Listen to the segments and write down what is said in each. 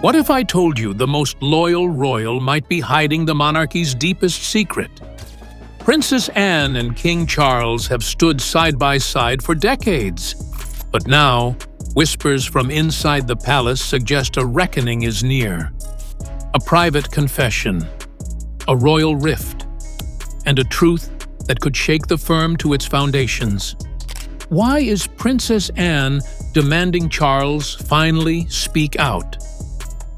What if I told you the most loyal royal might be hiding the monarchy's deepest secret? Princess Anne and King Charles have stood side by side for decades. But now, whispers from inside the palace suggest a reckoning is near. A private confession, a royal rift, and a truth that could shake the firm to its foundations. Why is Princess Anne demanding Charles finally speak out?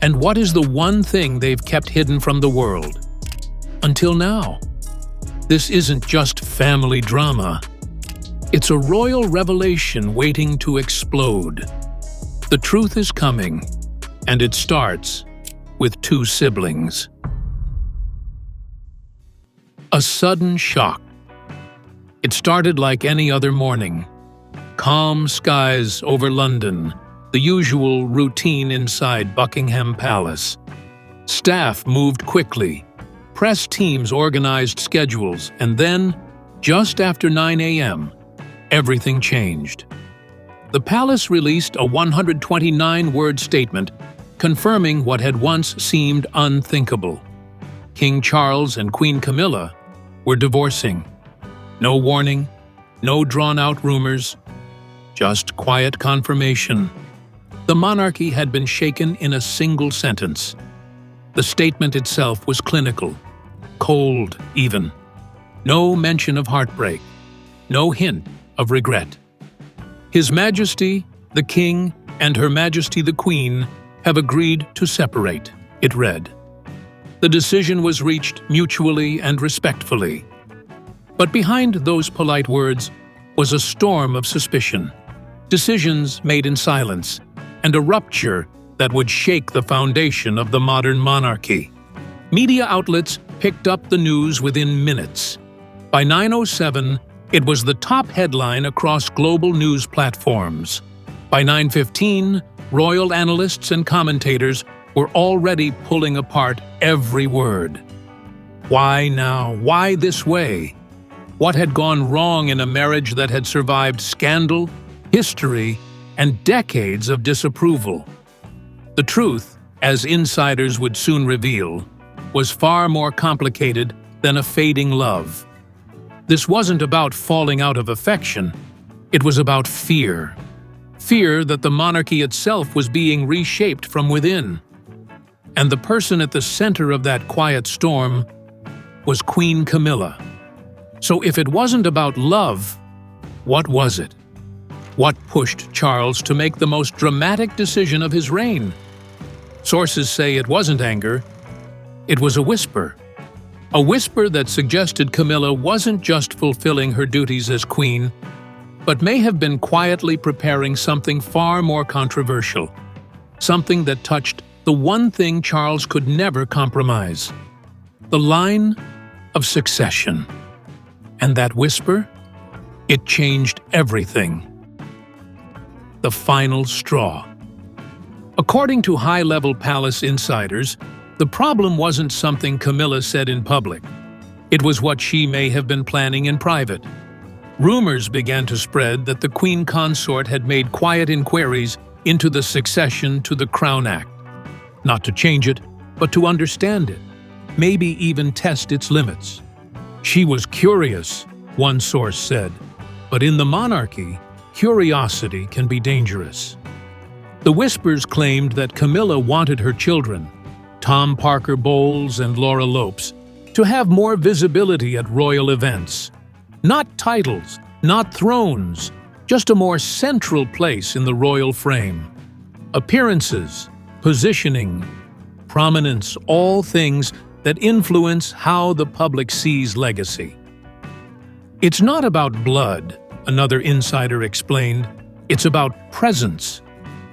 And what is the one thing they've kept hidden from the world? Until now. This isn't just family drama. It's a royal revelation waiting to explode. The truth is coming, and it starts with two siblings. A sudden shock. It started like any other morning. Calm skies over London, the usual routine inside Buckingham Palace. Staff moved quickly. Press teams organized schedules, and then, just after 9 a.m., everything changed. The palace released a 129-word statement confirming what had once seemed unthinkable. King Charles and Queen Camilla were divorcing. No warning, no drawn-out rumors, just quiet confirmation. The monarchy had been shaken in a single sentence. The statement itself was clinical, cold even. No mention of heartbreak, no hint of regret. His Majesty, the King, and Her Majesty the Queen have agreed to separate, it read. The decision was reached mutually and respectfully. But behind those polite words was a storm of suspicion, decisions made in silence, and a rupture that would shake the foundation of the modern monarchy. Media outlets picked up the news within minutes. By 9:07, it was the top headline across global news platforms. By 9:15, royal analysts and commentators were already pulling apart every word. Why now? Why this way? What had gone wrong in a marriage that had survived scandal, history, and decades of disapproval? The truth, as insiders would soon reveal, was far more complicated than a fading love. This wasn't about falling out of affection. It was about fear. Fear that the monarchy itself was being reshaped from within. And the person at the center of that quiet storm was Queen Camilla. So if it wasn't about love, what was it? What pushed Charles to make the most dramatic decision of his reign? Sources say it wasn't anger. It was a whisper. A whisper that suggested Camilla wasn't just fulfilling her duties as queen, but may have been quietly preparing something far more controversial. Something that touched the one thing Charles could never compromise: the line of succession. And that whisper? It changed everything. The final straw. According to high-level palace insiders, the problem wasn't something Camilla said in public. It was what she may have been planning in private. Rumors began to spread that the queen consort had made quiet inquiries into the succession to the Crown Act. Not to change it, but to understand it, maybe even test its limits. She was curious, one source said, but in the monarchy, curiosity can be dangerous. The whispers claimed that Camilla wanted her children, Tom Parker Bowles and Laura Lopes, to have more visibility at royal events. Not titles, not thrones, just a more central place in the royal frame. Appearances, positioning, prominence, all things that influence how the public sees legacy. It's not about blood, another insider explained. It's about presence.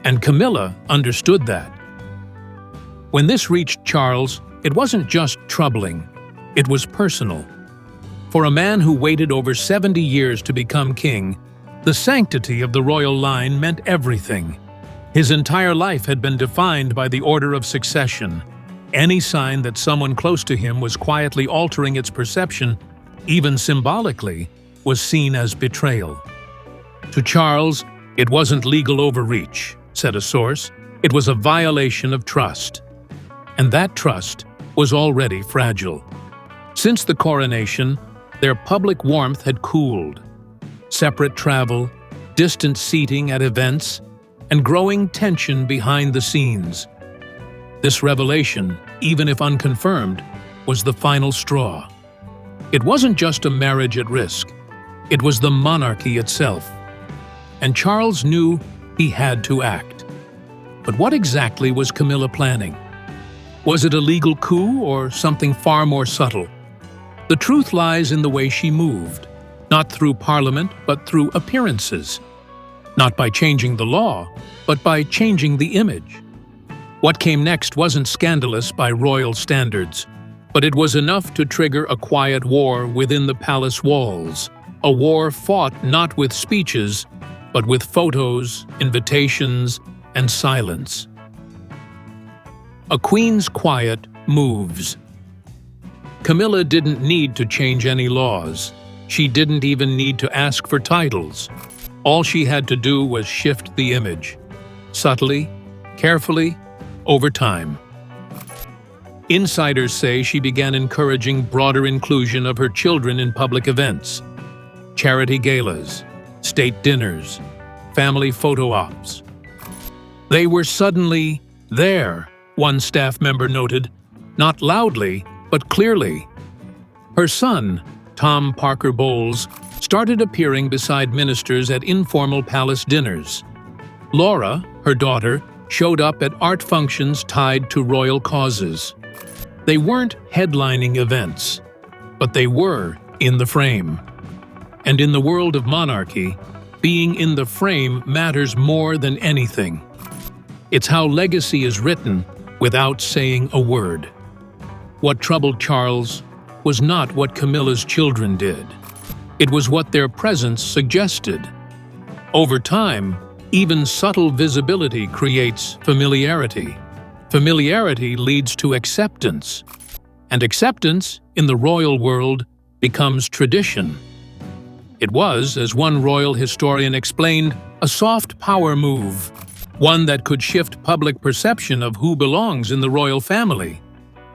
And Camilla understood that. When this reached Charles, it wasn't just troubling, it was personal. For a man who waited over 70 years to become king, the sanctity of the royal line meant everything. His entire life had been defined by the order of succession. Any sign that someone close to him was quietly altering its perception, even symbolically, was seen as betrayal. To Charles, it wasn't legal overreach, said a source. It was a violation of trust, and that trust was already fragile. Since the coronation, their public warmth had cooled. Separate travel, distant seating at events, and growing tension behind the scenes. This revelation, even if unconfirmed, was the final straw. It wasn't just a marriage at risk, it was the monarchy itself. And Charles knew he had to act. But what exactly was Camilla planning? Was it a legal coup or something far more subtle? The truth lies in the way she moved, not through parliament, but through appearances. Not by changing the law, but by changing the image. What came next wasn't scandalous by royal standards, but it was enough to trigger a quiet war within the palace walls, a war fought not with speeches, but with photos, invitations, and silence. A queen's quiet moves. Camilla didn't need to change any laws. She didn't even need to ask for titles. All she had to do was shift the image. Subtly, carefully, over time. Insiders say she began encouraging broader inclusion of her children in public events. Charity galas, state dinners, family photo ops. They were suddenly there, one staff member noted, not loudly, but clearly. Her son, Tom Parker Bowles, started appearing beside ministers at informal palace dinners. Laura, her daughter, showed up at art functions tied to royal causes. They weren't headlining events, but they were in the frame. And in the world of monarchy, being in the frame matters more than anything. It's how legacy is written without saying a word. What troubled Charles was not what Camilla's children did. It was what their presence suggested. Over time, even subtle visibility creates familiarity. Familiarity leads to acceptance. And acceptance, in the royal world, becomes tradition. It was, as one royal historian explained, a soft power move, one that could shift public perception of who belongs in the royal family.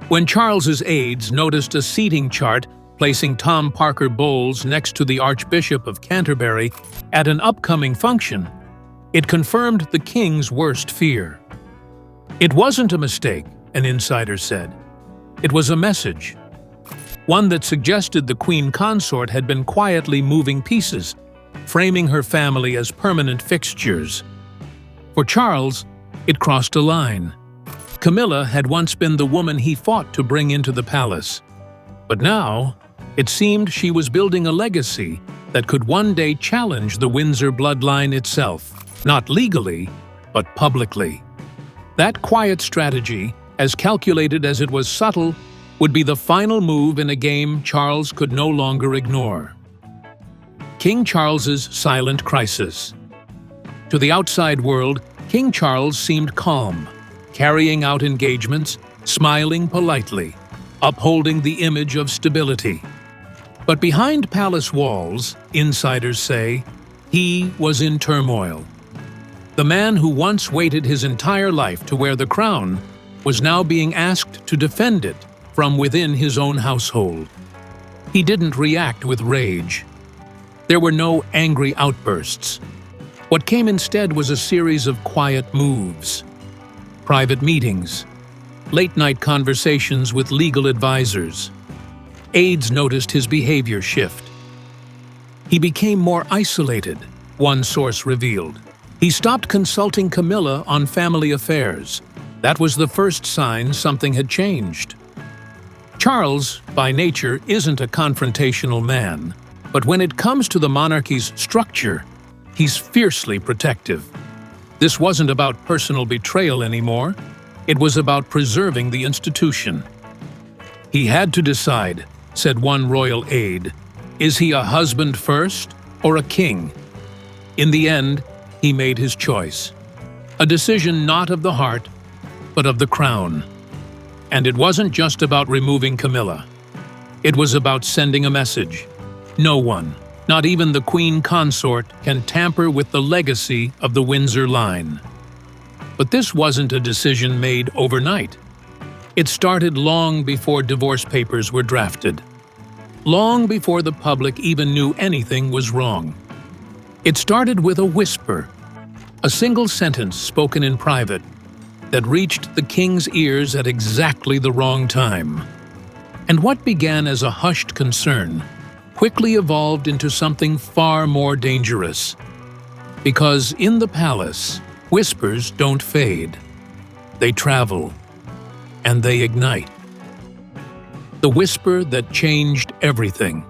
When Charles's aides noticed a seating chart placing Tom Parker Bowles next to the Archbishop of Canterbury at an upcoming function, it confirmed the king's worst fear. It wasn't a mistake, an insider said. It was a message. One that suggested the queen consort had been quietly moving pieces, framing her family as permanent fixtures. For Charles, it crossed a line. Camilla had once been the woman he fought to bring into the palace. But now, it seemed she was building a legacy that could one day challenge the Windsor bloodline itself, not legally, but publicly. That quiet strategy, as calculated as it was subtle, would be the final move in a game Charles could no longer ignore. King Charles's silent crisis. To the outside world, King Charles seemed calm, carrying out engagements, smiling politely, upholding the image of stability. But behind palace walls, insiders say, he was in turmoil. The man who once waited his entire life to wear the crown was now being asked to defend it from within his own household. He didn't react with rage. There were no angry outbursts. What came instead was a series of quiet moves. Private meetings, late-night conversations with legal advisors. Aides noticed his behavior shift. He became more isolated, one source revealed. He stopped consulting Camilla on family affairs. That was the first sign something had changed. Charles, by nature, isn't a confrontational man, but when it comes to the monarchy's structure, he's fiercely protective. This wasn't about personal betrayal anymore. It was about preserving the institution. He had to decide, said one royal aide, is he a husband first or a king? In the end, he made his choice. A decision not of the heart, but of the crown. And it wasn't just about removing Camilla. It was about sending a message. No one, not even the queen consort, can tamper with the legacy of the Windsor line. But this wasn't a decision made overnight. It started long before divorce papers were drafted, long before the public even knew anything was wrong. It started with a whisper, a single sentence spoken in private that reached the king's ears at exactly the wrong time. And what began as a hushed concern quickly evolved into something far more dangerous. Because in the palace, whispers don't fade. They travel, and they ignite. The whisper that changed everything.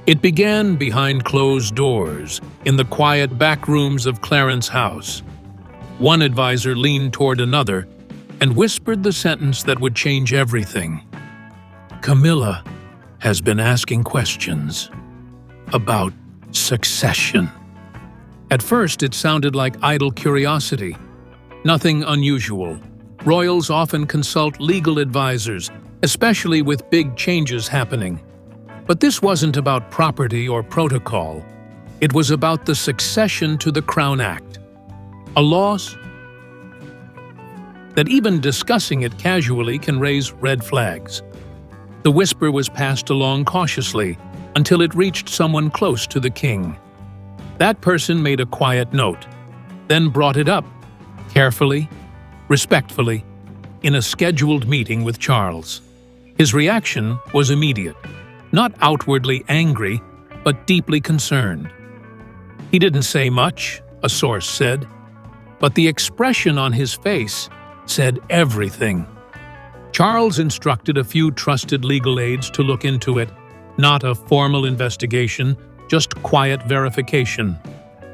It began behind closed doors, in the quiet back rooms of Clarence's house. One advisor leaned toward another and whispered the sentence that would change everything. Camilla has been asking questions about succession. At first, it sounded like idle curiosity. Nothing unusual. Royals often consult legal advisors, especially with big changes happening. But this wasn't about property or protocol. It was about the succession to the Crown Act. A loss that even discussing it casually can raise red flags. The whisper was passed along cautiously until it reached someone close to the king. That person made a quiet note, then brought it up, carefully, respectfully, in a scheduled meeting with Charles. His reaction was immediate, not outwardly angry, but deeply concerned. He didn't say much, a source said, but the expression on his face said everything. Charles instructed a few trusted legal aides to look into it, not a formal investigation, just quiet verification.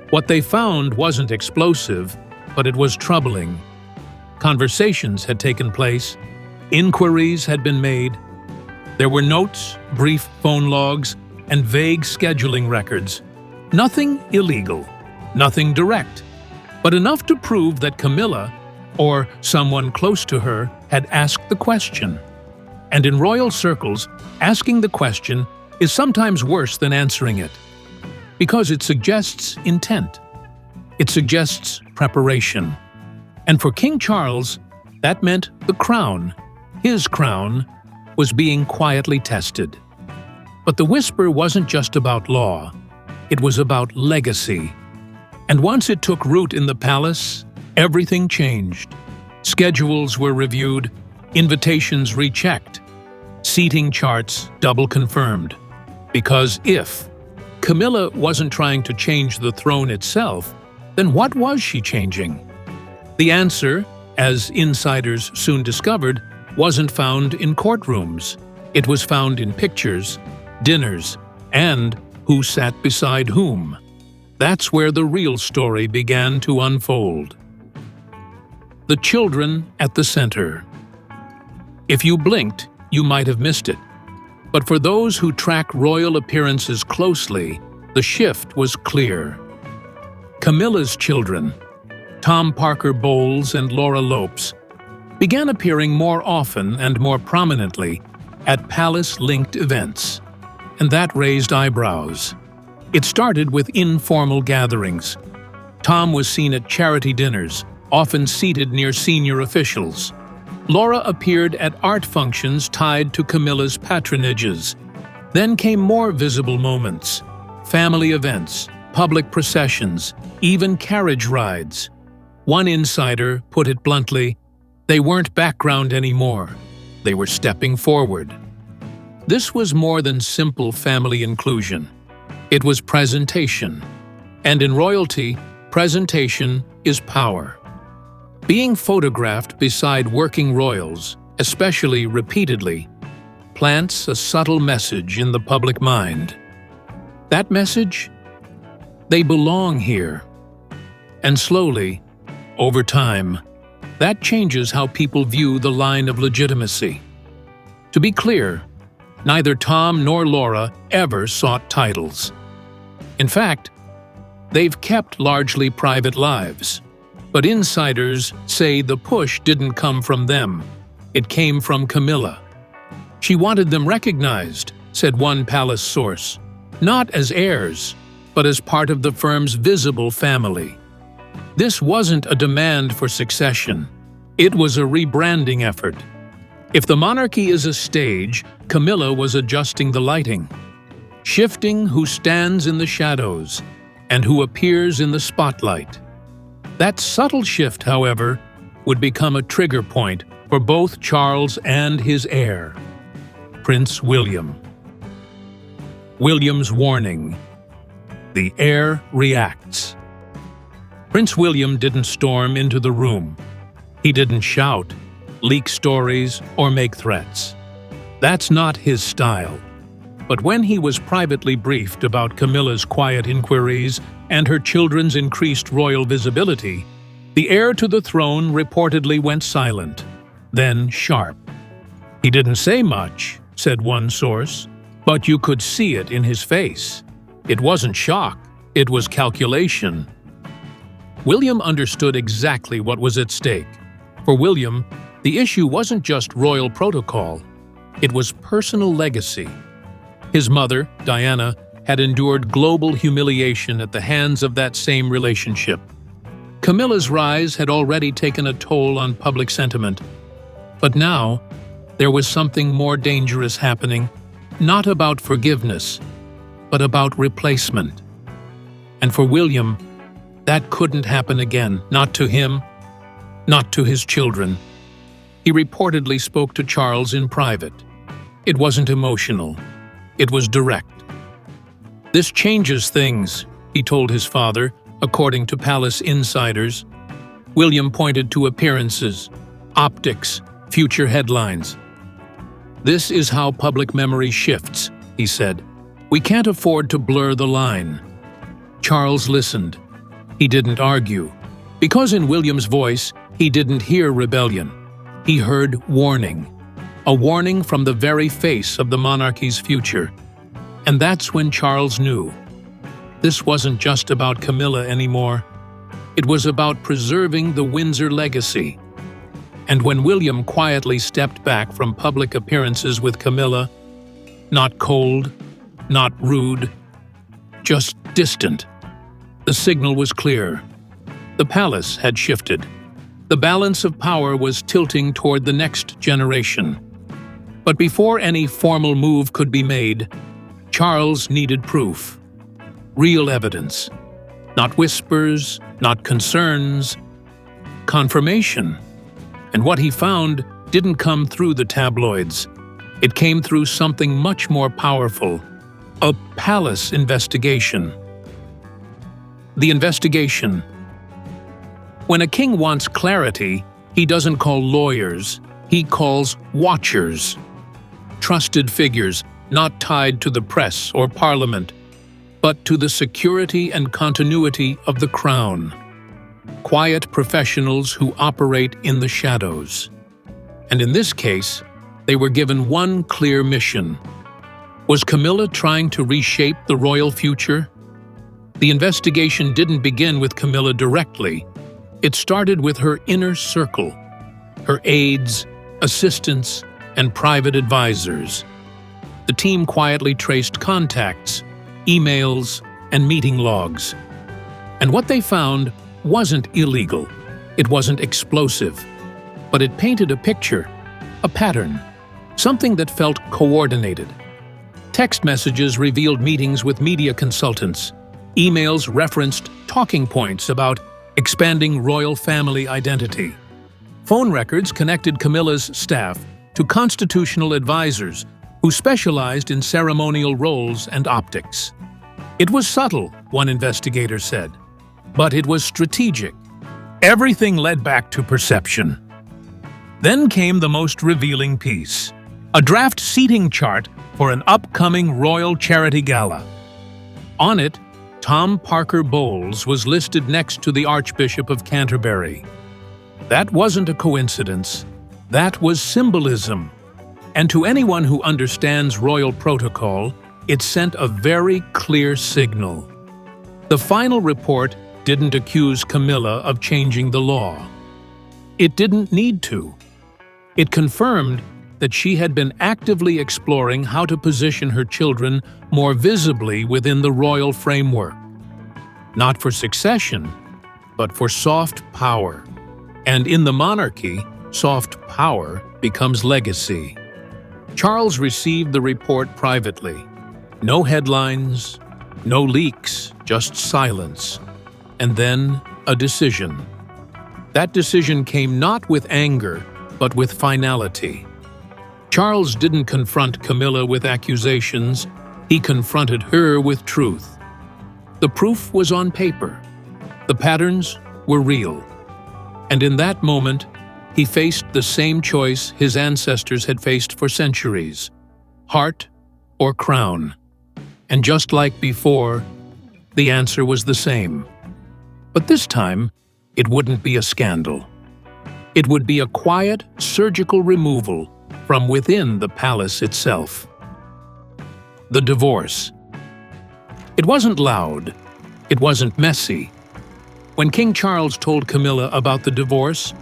What they found wasn't explosive, but it was troubling. Conversations had taken place, inquiries had been made. There were notes, brief phone logs, and vague scheduling records. Nothing illegal, nothing direct, but enough to prove that Camilla, or someone close to her, had asked the question. And in royal circles, asking the question is sometimes worse than answering it, because it suggests intent. It suggests preparation. And for King Charles, that meant the crown, his crown, was being quietly tested. But the whisper wasn't just about law. It was about legacy. And once it took root in the palace, everything changed. Schedules were reviewed, invitations rechecked, seating charts double confirmed. Because if Camilla wasn't trying to change the throne itself, then what was she changing? The answer, as insiders soon discovered, wasn't found in courtrooms. It was found in pictures, dinners, and who sat beside whom. That's where the real story began to unfold. The children at the center. If you blinked, you might have missed it. But for those who track royal appearances closely, the shift was clear. Camilla's children, Tom Parker Bowles and Laura Lopes, began appearing more often and more prominently at palace-linked events, and that raised eyebrows. It started with informal gatherings. Tom was seen at charity dinners, often seated near senior officials. Laura appeared at art functions tied to Camilla's patronages. Then came more visible moments, family events, public processions, even carriage rides. One insider put it bluntly, they weren't background anymore. They were stepping forward. This was more than simple family inclusion. It was presentation. And in royalty, presentation is power. Being photographed beside working royals, especially repeatedly, plants a subtle message in the public mind. That message? They belong here. And slowly, over time, that changes how people view the line of legitimacy. To be clear, neither Tom nor Laura ever sought titles. In fact, they've kept largely private lives. But insiders say the push didn't come from them. It came from Camilla. She wanted them recognized, said one palace source, not as heirs, but as part of the firm's visible family. This wasn't a demand for succession. It was a rebranding effort. If the monarchy is a stage, Camilla was adjusting the lighting, shifting who stands in the shadows and who appears in the spotlight. That subtle shift, however, would become a trigger point for both Charles and his heir, Prince William. William's warning. The heir reacts. Prince William didn't storm into the room. He didn't shout, leak stories, or make threats. That's not his style. But when he was privately briefed about Camilla's quiet inquiries and her children's increased royal visibility, the heir to the throne reportedly went silent, then sharp. He didn't say much, said one source, but you could see it in his face. It wasn't shock, it was calculation. William understood exactly what was at stake. For William, the issue wasn't just royal protocol, it was personal legacy. His mother, Diana, had endured global humiliation at the hands of that same relationship. Camilla's rise had already taken a toll on public sentiment. But now, there was something more dangerous happening, not about forgiveness, but about replacement. And for William, that couldn't happen again, not to him, not to his children. He reportedly spoke to Charles in private. It wasn't emotional, it was direct. "This changes things," he told his father, according to palace insiders. William pointed to appearances, optics, future headlines. "This is how public memory shifts," he said. "We can't afford to blur the line." Charles listened. He didn't argue, because in William's voice, he didn't hear rebellion. He heard warning, a warning from the very face of the monarchy's future. And that's when Charles knew. This wasn't just about Camilla anymore. It was about preserving the Windsor legacy. And when William quietly stepped back from public appearances with Camilla, not cold, not rude, just distant, the signal was clear. The palace had shifted. The balance of power was tilting toward the next generation. But before any formal move could be made, Charles needed proof. Real evidence. Not whispers, not concerns. Confirmation. And what he found didn't come through the tabloids. It came through something much more powerful. A palace investigation. The investigation. When a king wants clarity, he doesn't call lawyers, he calls watchers. Trusted figures, not tied to the press or parliament, but to the security and continuity of the crown. Quiet professionals who operate in the shadows. And in this case, they were given one clear mission. Was Camilla trying to reshape the royal future? The investigation didn't begin with Camilla directly. It started with her inner circle, her aides, assistants, and private advisors. The team quietly traced contacts, emails, and meeting logs. And what they found wasn't illegal. It wasn't explosive. But it painted a picture, a pattern, something that felt coordinated. Text messages revealed meetings with media consultants. Emails referenced talking points about expanding royal family identity. Phone records connected Camilla's staff to constitutional advisors who specialized in ceremonial roles and optics. It was subtle, one investigator said, but it was strategic. Everything led back to perception. Then came the most revealing piece, a draft seating chart for an upcoming royal charity gala. On it, Tom Parker Bowles was listed next to the Archbishop of Canterbury. That wasn't a coincidence. That was symbolism. And to anyone who understands royal protocol, it sent a very clear signal. The final report didn't accuse Camilla of changing the law. It didn't need to. It confirmed that she had been actively exploring how to position her children more visibly within the royal framework. Not for succession, but for soft power. And in the monarchy, soft power becomes legacy. Charles received the report privately. No headlines, no leaks, just silence. And then a decision. That decision came not with anger, but with finality. Charles didn't confront Camilla with accusations, he confronted her with truth. The proof was on paper. The patterns were real. And in that moment, he faced the same choice his ancestors had faced for centuries: heart or crown. And just like before, the answer was the same. But this time, it wouldn't be a scandal. It would be a quiet, surgical removal from within the palace itself. The divorce. It wasn't loud. It wasn't messy. When King Charles told Camilla about the divorce,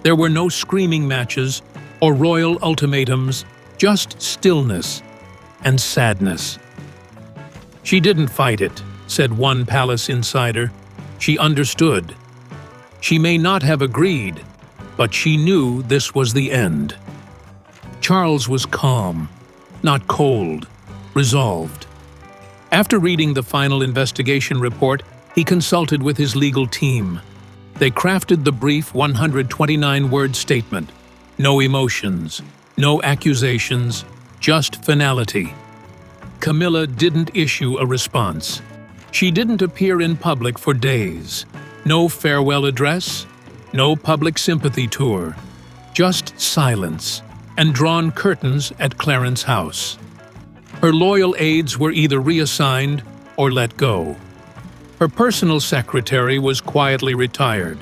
there were no screaming matches or royal ultimatums, just stillness and sadness. She didn't fight it, said one palace insider. She understood. She may not have agreed, but she knew this was the end. Charles was calm, not cold, resolved. After reading the final investigation report, he consulted with his legal team. They crafted the brief 129-word statement. No emotions, no accusations, just finality. Camilla didn't issue a response. She didn't appear in public for days. No farewell address, no public sympathy tour. Just silence and drawn curtains at Clarence House. Her loyal aides were either reassigned or let go. Her personal secretary was quietly retired,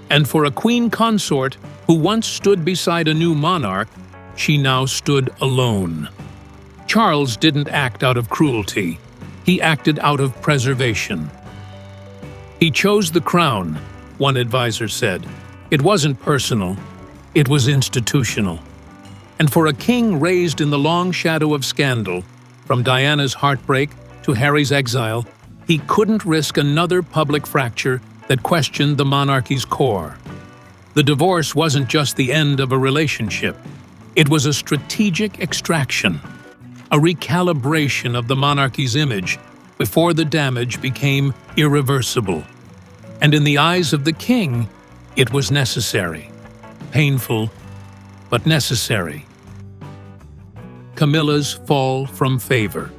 and for a queen consort who once stood beside a new monarch, she now stood alone. Charles didn't act out of cruelty. He acted out of preservation. He chose the crown, one advisor said. It wasn't personal, it was institutional. And for a king raised in the long shadow of scandal, from Diana's heartbreak to Harry's exile, he couldn't risk another public fracture that questioned the monarchy's core. The divorce wasn't just the end of a relationship. It was a strategic extraction, a recalibration of the monarchy's image before the damage became irreversible. And in the eyes of the king, it was necessary. Painful, but necessary. Camilla's fall from favor.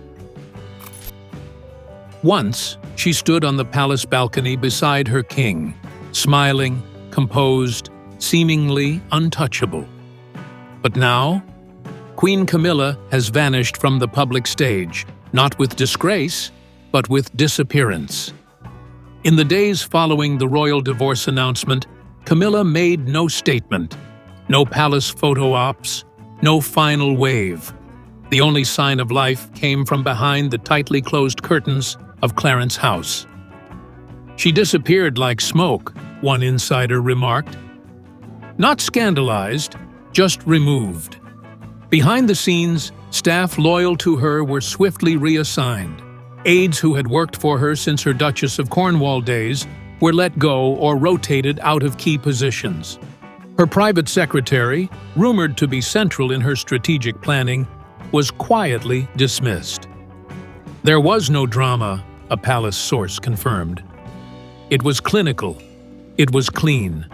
Once, she stood on the palace balcony beside her king, smiling, composed, seemingly untouchable. But now, Queen Camilla has vanished from the public stage, not with disgrace, but with disappearance. In the days following the royal divorce announcement, Camilla made no statement, no palace photo ops, no final wave. The only sign of life came from behind the tightly closed curtains of Clarence House. She disappeared like smoke, one insider remarked. Not scandalized, just removed. Behind the scenes, staff loyal to her were swiftly reassigned. Aides who had worked for her since her Duchess of Cornwall days were let go or rotated out of key positions. Her private secretary, rumored to be central in her strategic planning, was quietly dismissed. There was no drama, a palace source confirmed. It was clinical. It was clean.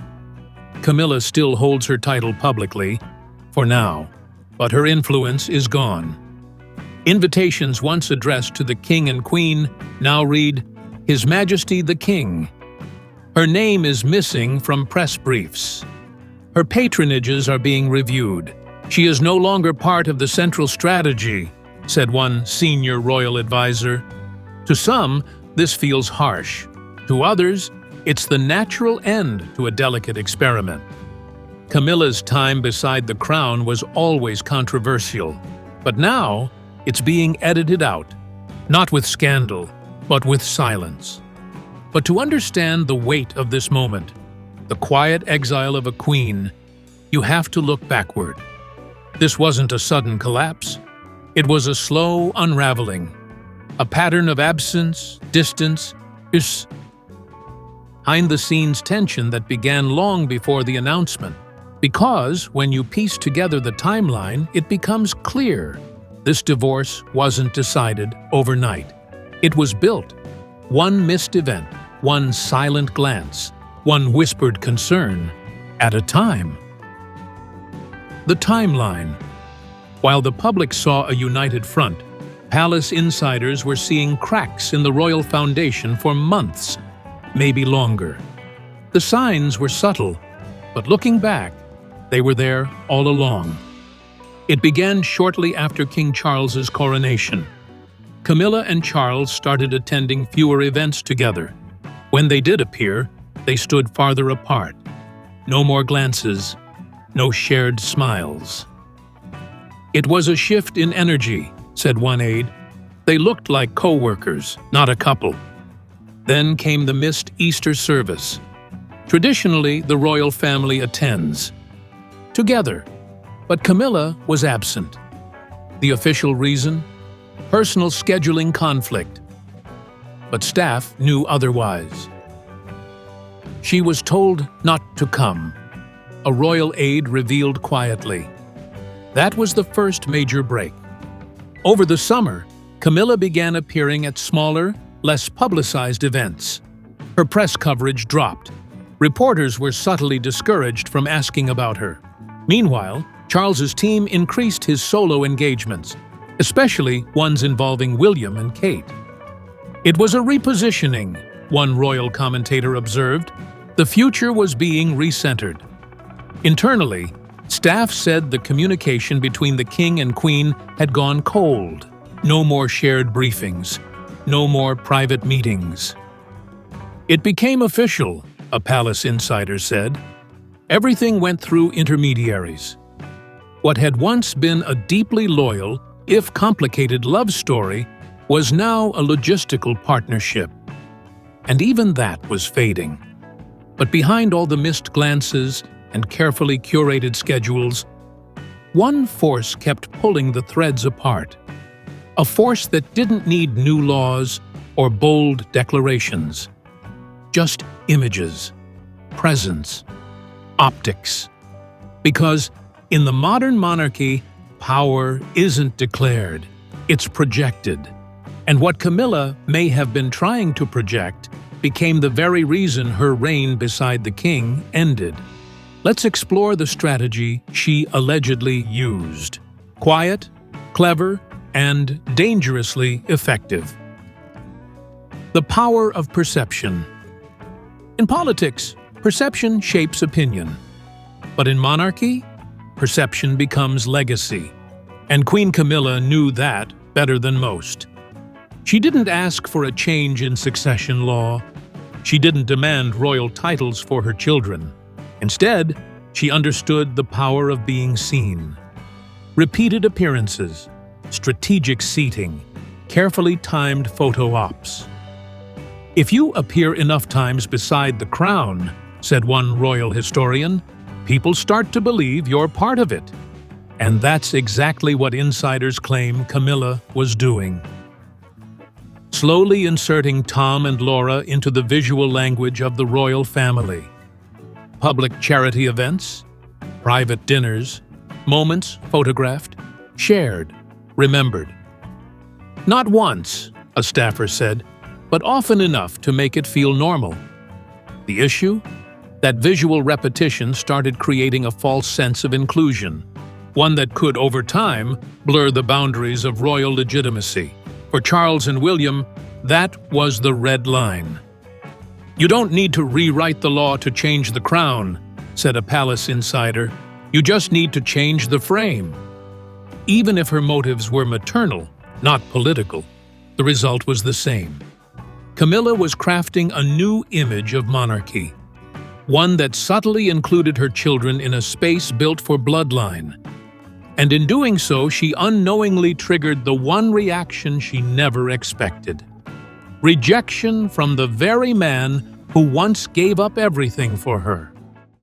Camilla still holds her title publicly, for now, but her influence is gone. Invitations once addressed to the king and queen now read, His Majesty the King. Her name is missing from press briefs. Her patronages are being reviewed. She is no longer part of the central strategy, said one senior royal advisor. To some, this feels harsh. To others, it's the natural end to a delicate experiment. Camilla's time beside the crown was always controversial, but now it's being edited out, not with scandal, but with silence. But to understand the weight of this moment, the quiet exile of a queen, you have to look backward. This wasn't a sudden collapse. It was a slow unraveling, a pattern of absence, distance, behind-the-scenes tension that began long before the announcement. Because, when you piece together the timeline, it becomes clear this divorce wasn't decided overnight. It was built. One missed event, one silent glance, one whispered concern at a time. The timeline. While the public saw a united front, palace insiders were seeing cracks in the royal foundation for months, maybe longer. The signs were subtle, but looking back, they were there all along. It began shortly after King Charles's coronation. Camilla and Charles started attending fewer events together. When they did appear, they stood farther apart. No more glances, no shared smiles. "It was a shift in energy," said one aide. "They looked like co-workers, not a couple." Then came the missed Easter service. Traditionally, the royal family attends together, but Camilla was absent. The official reason? Personal scheduling conflict. But staff knew otherwise. She was told not to come, a royal aide revealed quietly. That was the first major break. Over the summer, Camilla began appearing at smaller, less publicized events. Her press coverage dropped. Reporters were subtly discouraged from asking about her. Meanwhile, Charles's team increased his solo engagements, especially ones involving William and Kate. It was a repositioning, one royal commentator observed. The future was being recentered. Internally, staff said the communication between the king and queen had gone cold. No more shared briefings, no more private meetings. It became official, a palace insider said. Everything went through intermediaries. What had once been a deeply loyal, if complicated love story, was now a logistical partnership. And even that was fading. But behind all the missed glances and carefully curated schedules, one force kept pulling the threads apart. A force that didn't need new laws or bold declarations. Just images, presence, optics. Because in the modern monarchy, power isn't declared, it's projected. And what Camilla may have been trying to project became the very reason her reign beside the king ended. Let's explore the strategy she allegedly used. Quiet, clever, and dangerously effective. The power of perception. In politics, perception shapes opinion. But in monarchy, perception becomes legacy. And Queen Camilla knew that better than most. She didn't ask for a change in succession law. She didn't demand royal titles for her children. Instead, she understood the power of being seen. Repeated appearances, strategic seating, carefully timed photo ops. If you appear enough times beside the crown, said one royal historian, people start to believe you're part of it. And that's exactly what insiders claim Camilla was doing. Slowly inserting Tom and Laura into the visual language of the royal family. Public charity events, private dinners, moments photographed, shared, remembered. Not once, a staffer said, but often enough to make it feel normal. The issue? That visual repetition started creating a false sense of inclusion, one that could, over time, blur the boundaries of royal legitimacy. For Charles and William, that was the red line. "You don't need to rewrite the law to change the crown," said a palace insider. "You just need to change the frame." Even if her motives were maternal, not political, the result was the same. Camilla was crafting a new image of monarchy, one that subtly included her children in a space built for bloodline. And in doing so, she unknowingly triggered the one reaction she never expected. Rejection from the very man who once gave up everything for her.